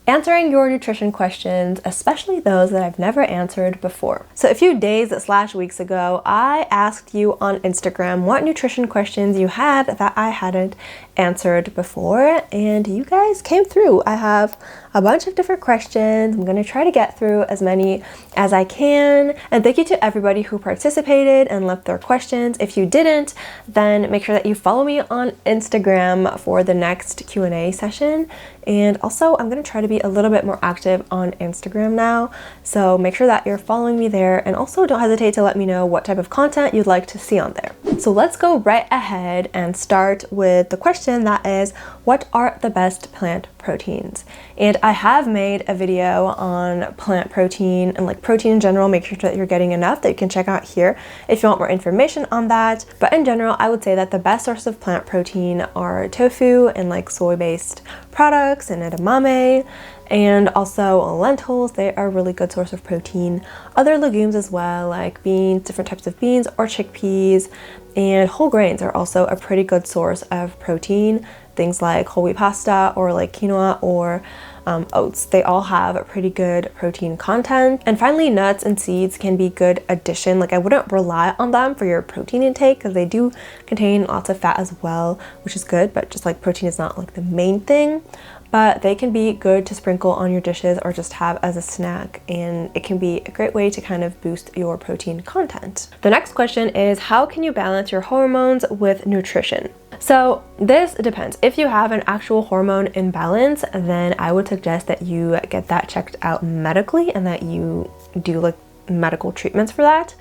answering your nutrition questions, especially those that I've never answered before. So a few days/weeks ago, I asked you on Instagram what nutrition questions you had that I hadn't answered before, and you guys came through. I have a bunch of different questions. I'm going to try to get through as many as I can, and thank you to everybody who participated and left their questions. If you didn't, then make sure that you follow me on Instagram for the next Q&A session. And also, I'm going to try to be a little bit more active on Instagram now, so make sure that you're following me there, and also don't hesitate to let me know what type of content you'd like to see on there. So let's go right ahead and start with the question that is, what are the best plant proteins? And I have made a video on plant protein and like protein in general. Make sure that you're getting enough that you can check out here if you want more information on that. But in general, I would say that the best source of plant protein are tofu and like soy-based products and edamame, and also lentils. They are a really good source of protein. Other legumes as well, like beans, different types of beans or chickpeas, and whole grains are also a pretty good source of protein. Things like whole wheat pasta or like quinoa or oats. They all have a pretty good protein content. And finally, nuts and seeds can be good addition. Like I wouldn't rely on them for your protein intake because they do contain lots of fat as well, which is good, but just like protein is not like the main thing. But they can be good to sprinkle on your dishes or just have as a snack, and it can be a great way to kind of boost your protein content. The next question is, how can you balance your hormones with nutrition? So this depends. If you have an actual hormone imbalance, then I would suggest that you get that checked out medically and that you do like medical treatments for that,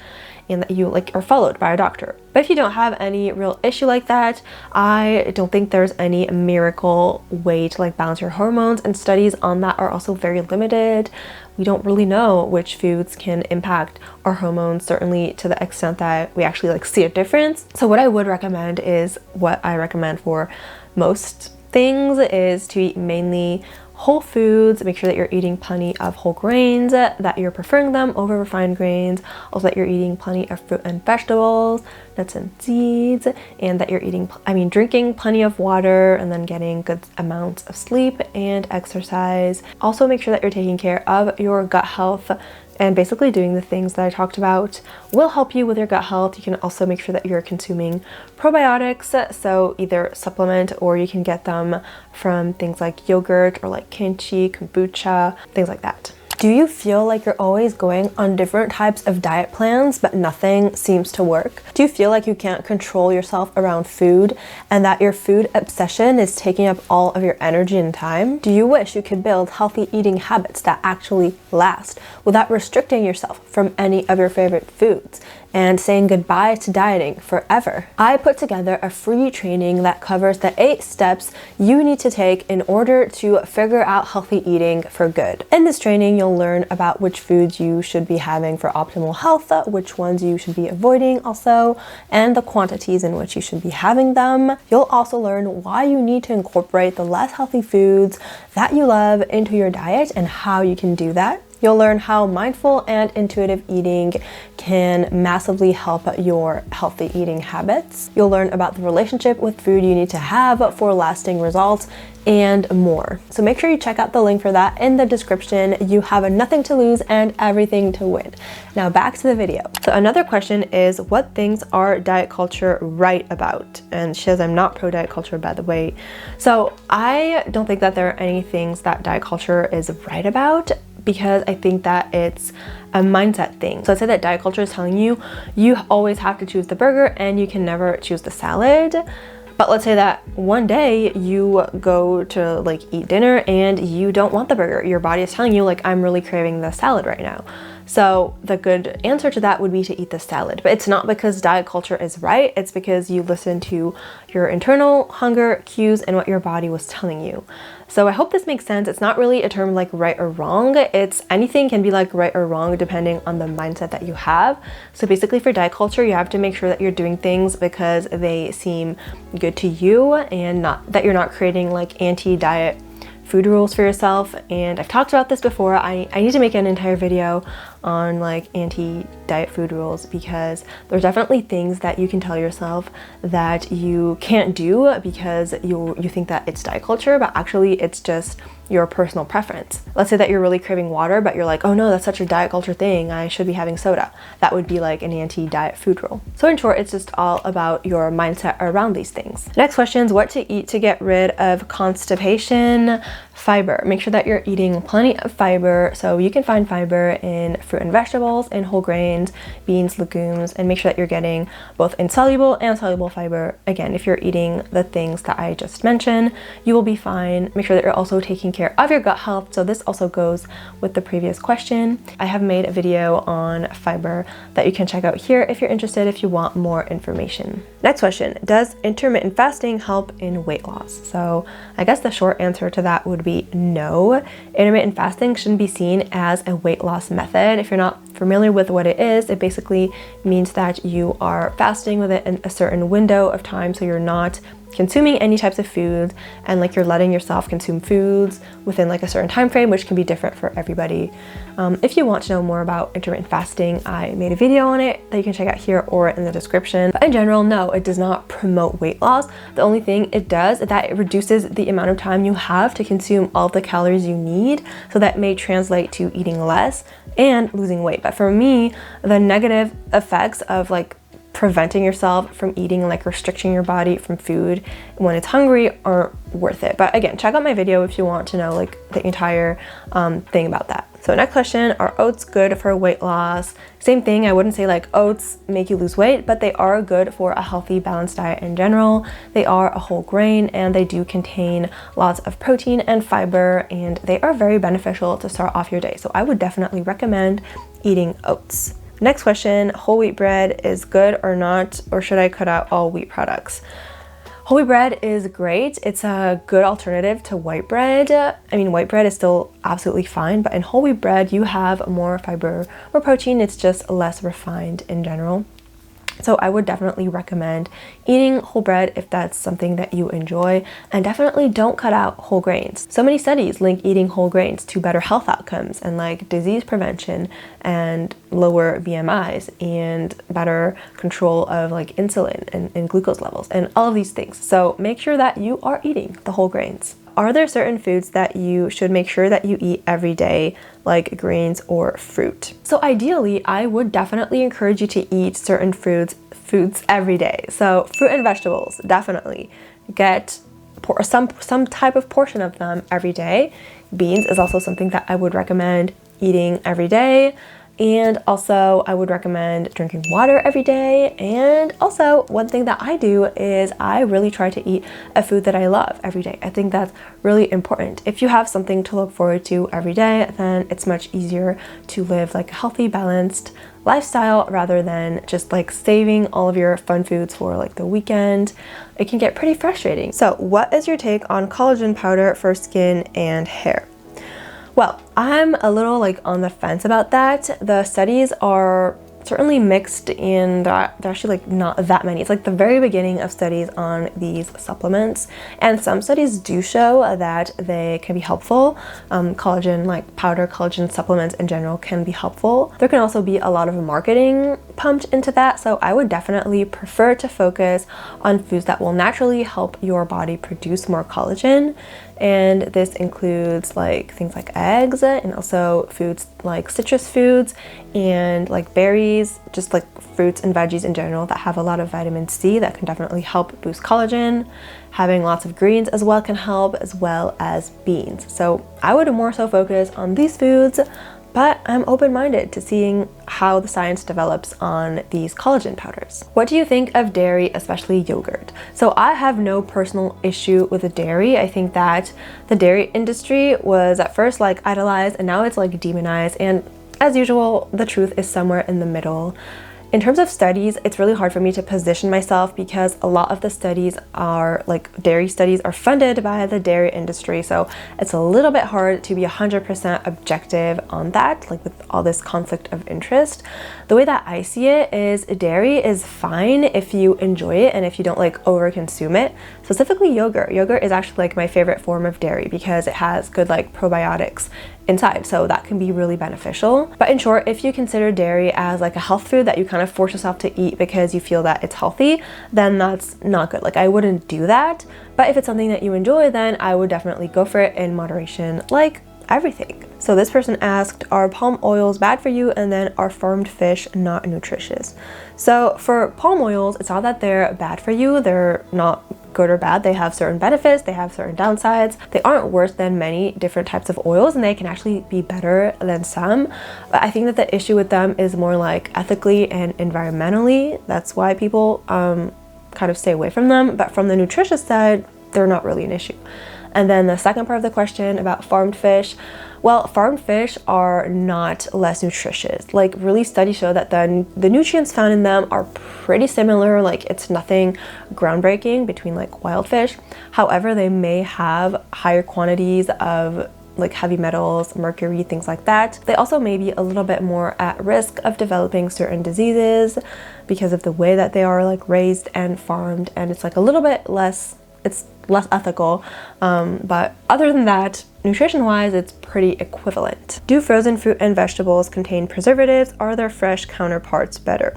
and that you like are followed by a doctor. But if you don't have any real issue like that, I don't think there's any miracle way to like balance your hormones, and studies on that are also very limited. We don't really know which foods can impact our hormones, certainly to the extent that we actually like see a difference. So what I would recommend is what I recommend for most things is to eat mainly whole foods. Make sure that you're eating plenty of whole grains, that you're preferring them over refined grains, also that you're eating plenty of fruit and vegetables, nuts and seeds, and that you're drinking plenty of water, and then getting good amounts of sleep and exercise. Also make sure that you're taking care of your gut health, and basically doing the things that I talked about will help you with your gut health. You can also make sure that you're consuming probiotics, so either supplement or you can get them from things like yogurt or like kimchi, kombucha, things like that. Do you feel like you're always going on different types of diet plans but nothing seems to work? Do you feel like you can't control yourself around food and that your food obsession is taking up all of your energy and time? Do you wish you could build healthy eating habits that actually last without restricting yourself from any of your favorite foods and saying goodbye to dieting forever? I put together a free training that covers the 8 steps you need to take in order to figure out healthy eating for good. In this training, you'll learn about which foods you should be having for optimal health, which ones you should be avoiding also, and the quantities in which you should be having them. You'll also learn why you need to incorporate the less healthy foods that you love into your diet and how you can do that. You'll learn how mindful and intuitive eating can massively help your healthy eating habits. You'll learn about the relationship with food you need to have for lasting results, and more. So make sure you check out the link for that in the description. You have nothing to lose and everything to win. Now back to the video. So another question is, what things are diet culture right about? And she says, I'm not pro diet culture, by the way. So I don't think that there are any things that diet culture is right about, because I think that it's a mindset thing. So let's say that diet culture is telling you you always have to choose the burger and you can never choose the salad. But let's say that one day you go to like eat dinner and you don't want the burger. Your body is telling you like, I'm really craving the salad right now. So the good answer to that would be to eat the salad. But it's not because diet culture is right, it's because you listen to your internal hunger cues and what your body was telling you. So I hope this makes sense. It's not really a term like right or wrong. It's anything can be like right or wrong depending on the mindset that you have. So basically for diet culture, you have to make sure that you're doing things because they seem good to you, and not that you're not creating like anti-diet food rules for yourself. And I've talked about this before. I need to make an entire video on like anti-diet food rules, because there's definitely things that you can tell yourself that you can't do because you think that it's diet culture, but actually it's just your personal preference. Let's say that you're really craving water, but you're like, oh no, that's such a diet culture thing, I should be having soda. That would be like an anti-diet food rule. So in short, it's just all about your mindset around these things. Next question is what to eat to get rid of constipation. Fiber. Make sure that you're eating plenty of fiber. So you can find fiber in fruit and vegetables, in whole grains, beans, legumes, and make sure that you're getting both insoluble and soluble fiber. Again, if you're eating the things that I just mentioned, you will be fine. Make sure that you're also taking care of your gut health. So this also goes with the previous question. I have made a video on fiber that you can check out here if you're interested, if you want more information. Next question, does intermittent fasting help in weight loss? So I guess the short answer to that would be no. Intermittent fasting shouldn't be seen as a weight loss method. If you're not familiar with what it is, it basically means that you are fasting within a certain window of time, so you're not consuming any types of foods, and like you're letting yourself consume foods within like a certain time frame, which can be different for everybody. If you want to know more about intermittent fasting, I made a video on it that you can check out here or in the description. But in general, no, it does not promote weight loss. The only thing it does is that it reduces the amount of time you have to consume all the calories you need, so that may translate to eating less and losing weight. But for me, the negative effects of like preventing yourself from eating, like restricting your body from food when it's hungry, aren't worth it. But again, check out my video if you want to know like the entire thing about that. So next question, are oats good for weight loss? Same thing, I wouldn't say like oats make you lose weight, but they are good for a healthy, balanced diet in general. They are a whole grain and they do contain lots of protein and fiber, and they are very beneficial to start off your day. So I would definitely recommend eating oats. Next question, whole wheat bread is good or not, or should I cut out all wheat products? Whole wheat bread is great. It's a good alternative to white bread. I mean, white bread is still absolutely fine, but in whole wheat bread, you have more fiber, more protein. It's just less refined in general. So I would definitely recommend eating whole bread if that's something that you enjoy, and definitely don't cut out whole grains. So many studies link eating whole grains to better health outcomes and like disease prevention and lower BMIs and better control of like insulin and glucose levels and all of these things. So make sure that you are eating the whole grains. Are there certain foods that you should make sure that you eat every day, like grains or fruit? So ideally, I would definitely encourage you to eat certain foods every day. So fruit and vegetables, definitely. Get some type of portion of them every day. Beans is also something that I would recommend eating every day. And also I would recommend drinking water every day. And also one thing that I do is I really try to eat a food that I love every day. I think that's really important. If you have something to look forward to every day, then it's much easier to live like a healthy, balanced lifestyle rather than just like saving all of your fun foods for like the weekend. It can get pretty frustrating. So what is your take on collagen powder for skin and hair? Well, I'm a little like on the fence about that. The studies are certainly mixed and they're actually like not that many. It's like the very beginning of studies on these supplements, and some studies do show that they can be helpful. Collagen like powder, collagen supplements in general can be helpful. There can also be a lot of marketing pumped into that, so I would definitely prefer to focus on foods that will naturally help your body produce more collagen. And this includes like things like eggs and also foods like citrus foods and like berries, just like fruits and veggies in general that have a lot of vitamin C that can definitely help boost collagen. Having lots of greens as well can help, as well as beans. So I would more so focus on these foods, but I'm open-minded to seeing how the science develops on these collagen powders. What do you think of dairy, especially yogurt? So I have no personal issue with the dairy. I think that the dairy industry was at first like idolized and now it's like demonized, and as usual, the truth is somewhere in the middle. In terms of studies, it's really hard for me to position myself because a lot of the studies are like dairy studies are funded by the dairy industry. So it's a little bit hard to be 100% objective on that, like with all this conflict of interest. The way that I see it is dairy is fine if you enjoy it and if you don't like over consume it. Specifically yogurt. Yogurt is actually like my favorite form of dairy because it has good like probiotics inside, so that can be really beneficial. But in short, if you consider dairy as like a health food that you kind of force yourself to eat because you feel that it's healthy, then that's not good. Like, I wouldn't do that. But if it's something that you enjoy, then I would definitely go for it in moderation, like everything. So this person asked, are palm oils bad for you? And then, are farmed fish not nutritious? So for palm oils, it's not that they're bad for you. They're not good or bad. They have certain benefits, they have certain downsides. They aren't worse than many different types of oils, and they can actually be better than some. But I think that the issue with them is more like ethically and environmentally. That's why people kind of stay away from them. But from the nutritious side, they're not really an issue. And then the second part of the question about farmed fish, well, farmed fish are not less nutritious. Like, really, studies show that the nutrients found in them are pretty similar. Like, it's nothing groundbreaking between like wild fish. However, they may have higher quantities of like heavy metals, mercury, things like that. They also may be a little bit more at risk of developing certain diseases because of the way that they are like raised and farmed, and it's like a little bit less, it's less ethical, but other than that, nutrition-wise, it's pretty equivalent. Do frozen fruit and vegetables contain preservatives? Are their fresh counterparts better?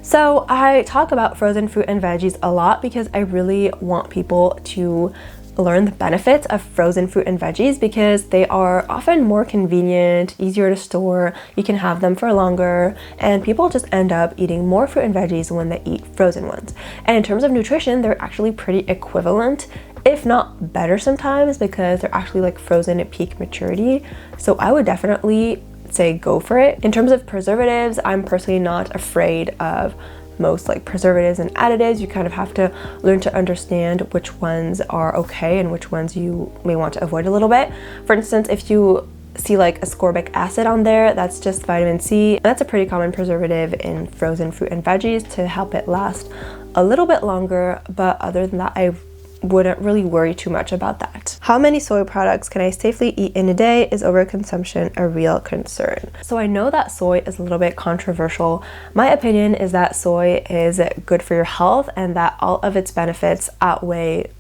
So I talk about frozen fruit and veggies a lot because I really want people to learn the benefits of frozen fruit and veggies, because they are often more convenient, easier to store, you can have them for longer, and people just end up eating more fruit and veggies when they eat frozen ones. And in terms of nutrition, they're actually pretty equivalent, if not better sometimes, because they're actually like frozen at peak maturity. So I would definitely say go for it. In terms of preservatives, I'm personally not afraid of most like preservatives and additives. You kind of have to learn to understand which ones are okay and which ones you may want to avoid a little bit. For instance, if you see like ascorbic acid on there, that's just vitamin C, and that's a pretty common preservative in frozen fruit and veggies to help it last a little bit longer. But other than that, I wouldn't really worry too much about that. How many soy products can I safely eat in a day? Is overconsumption a real concern? So I know that soy is a little bit controversial. My opinion is that soy is good for your health and that all of its benefits outweigh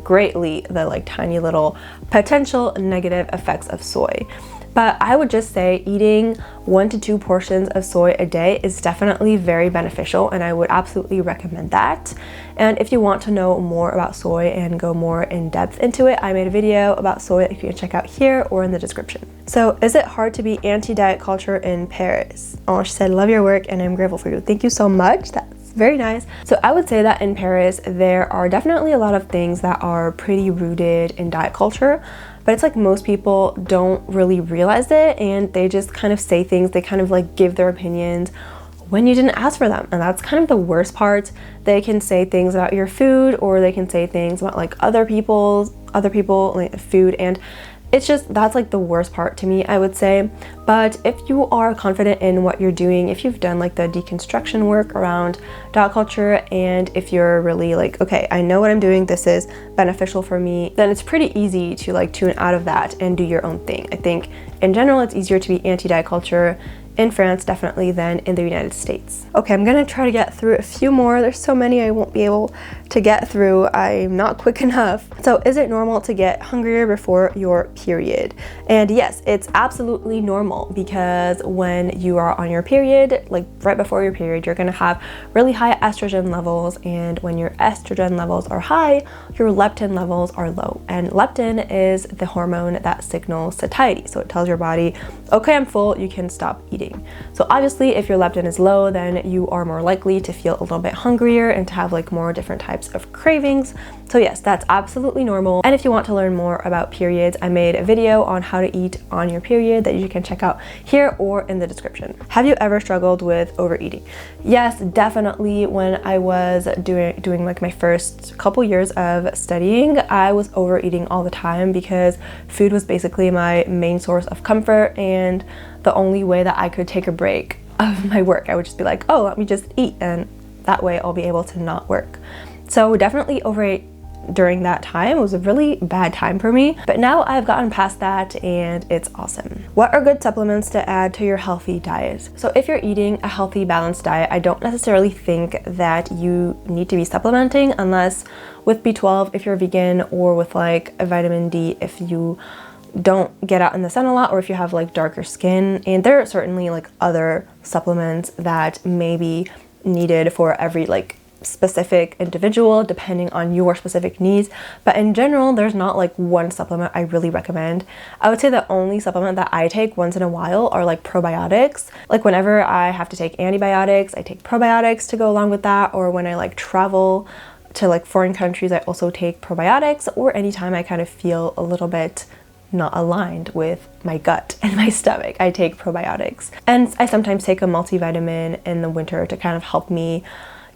greatly the like tiny little potential negative effects of soy. But I would just say eating 1 to 2 portions of soy a day is definitely very beneficial, and I would absolutely recommend that. And if you want to know more about soy and go more in depth into it, I made a video about soy that you can check out here or in the description. So, is it hard to be anti-diet culture in Paris? Oh, she said, love your work and I'm grateful for you. Thank you so much. That's very nice. So I would say that in Paris, there are definitely a lot of things that are pretty rooted in diet culture. But it's like most people don't really realize it, and they just kind of say things, they kind of like give their opinions when you didn't ask for them. And that's kind of the worst part. They can say things about your food, or they can say things about like other people like food, and it's just, that's like the worst part to me, I would say. But if you are confident in what you're doing, if you've done like the deconstruction work around diet culture, and if you're really like, okay, I know what I'm doing, this is beneficial for me, then it's pretty easy to like tune out of that and do your own thing. I think in general, it's easier to be anti-diet culture in France definitely than in the United States. Okay, I'm gonna try to get through a few more. There's so many I won't be able to get through. I'm not quick enough. So, is it normal to get hungrier before your period? And yes, it's absolutely normal, because when you are on your period, like right before your period, you're gonna have really high estrogen levels, and when your estrogen levels are high, your leptin levels are low. And leptin is the hormone that signals satiety. So it tells your body, okay, I'm full, you can stop eating. So obviously, if your leptin is low, then you are more likely to feel a little bit hungrier and to have like more different types of cravings. So yes, that's absolutely normal. And if you want to learn more about periods, I made a video on how to eat on your period that you can check out here or in the description. Have you ever struggled with overeating? Yes, definitely. When I was doing like my first couple years of studying, I was overeating all the time because food was basically my main source of comfort and the only way that I could take a break of my work. I would just be like, oh, let me just eat, and that way I'll be able to not work. So definitely overeat during that time. It was a really bad time for me, but now I've gotten past that and it's awesome. What are good supplements to add to your healthy diet? So if you're eating a healthy, balanced diet, I don't necessarily think that you need to be supplementing, unless with B12 if you're vegan, or with like a vitamin D if you don't get out in the sun a lot, or if you have like darker skin. And there are certainly like other supplements that may be needed for every like specific individual depending on your specific needs, but in general there's not like one supplement I really recommend. I would say the only supplement that I take once in a while are like probiotics. Like whenever I have to take antibiotics, I take probiotics to go along with that, or when I like travel to like foreign countries, I also take probiotics, or anytime I kind of feel a little bit not aligned with my gut and my stomach, I take probiotics. And I sometimes take a multivitamin in the winter to kind of help me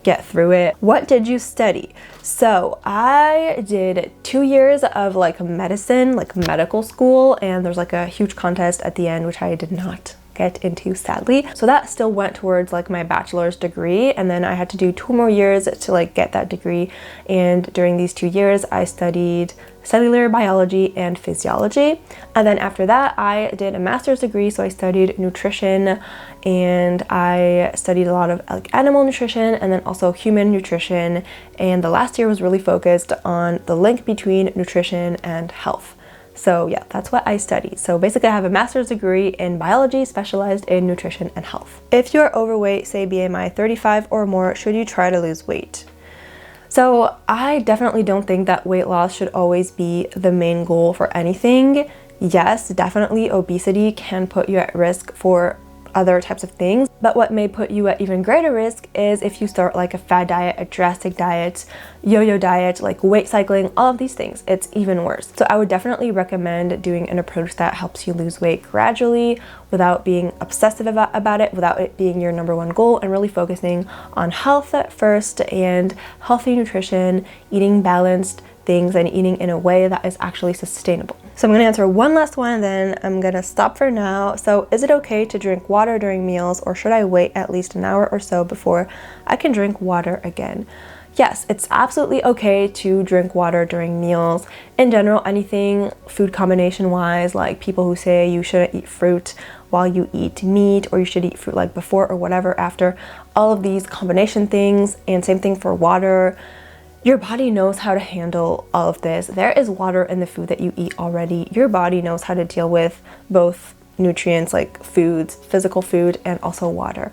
get through it. What did you study? So I did 2 years of like medicine, like medical school, and there's like a huge contest at the end, which I did not get into, sadly. So that still went towards like my bachelor's degree, and then I had to do 2 more years to like get that degree. And during these 2 years I studied cellular biology and physiology, and then after that I did a master's degree. So I studied nutrition, and I studied a lot of like animal nutrition and then also human nutrition, and the last year was really focused on the link between nutrition and health. So yeah, that's what I studied. So basically I have a master's degree in biology specialized in nutrition and health. If you're overweight, say BMI 35 or more, should you try to lose weight? So I definitely don't think that weight loss should always be the main goal for anything. Yes, definitely obesity can put you at risk for other types of things, but what may put you at even greater risk is if you start like a fad diet, a drastic diet, yo-yo diet, like weight cycling, all of these things. It's even worse. So I would definitely recommend doing an approach that helps you lose weight gradually without being obsessive about it, without it being your number one goal, and really focusing on health at first and healthy nutrition, eating balanced things, and eating in a way that is actually sustainable. So I'm going to answer one last one and then I'm going to stop for now. So is it okay to drink water during meals, or should I wait at least an hour or so before I can drink water again? Yes, it's absolutely okay to drink water during meals. In general, anything food combination wise, like people who say you shouldn't eat fruit while you eat meat, or you should eat fruit like before or whatever after, all of these combination things, and same thing for water. Your body knows how to handle all of this. There is water in the food that you eat already. Your body knows how to deal with both nutrients like foods, physical food, and also water.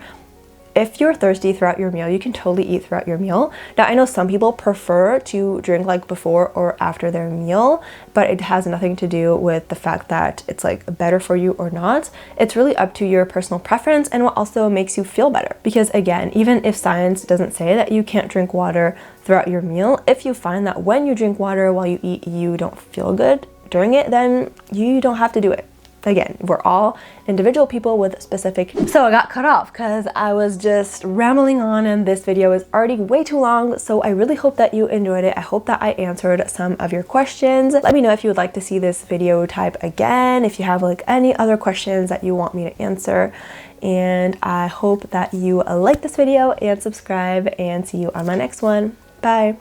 If you're thirsty throughout your meal, you can totally eat throughout your meal. Now, I know some people prefer to drink like before or after their meal, but it has nothing to do with the fact that it's like better for you or not. It's really up to your personal preference and what also makes you feel better. Because again, even if science doesn't say that you can't drink water throughout your meal, if you find that when you drink water while you eat, you don't feel good during it, then you don't have to do it. Again, we're all individual people with specific. So I got cut off because I was just rambling on, and this video is already way too long. So I really hope that you enjoyed it. I hope that I answered some of your questions. Let me know if you would like to see this video type again, if you have like any other questions that you want me to answer. And I hope that you like this video and subscribe, and see you on my next one. Bye.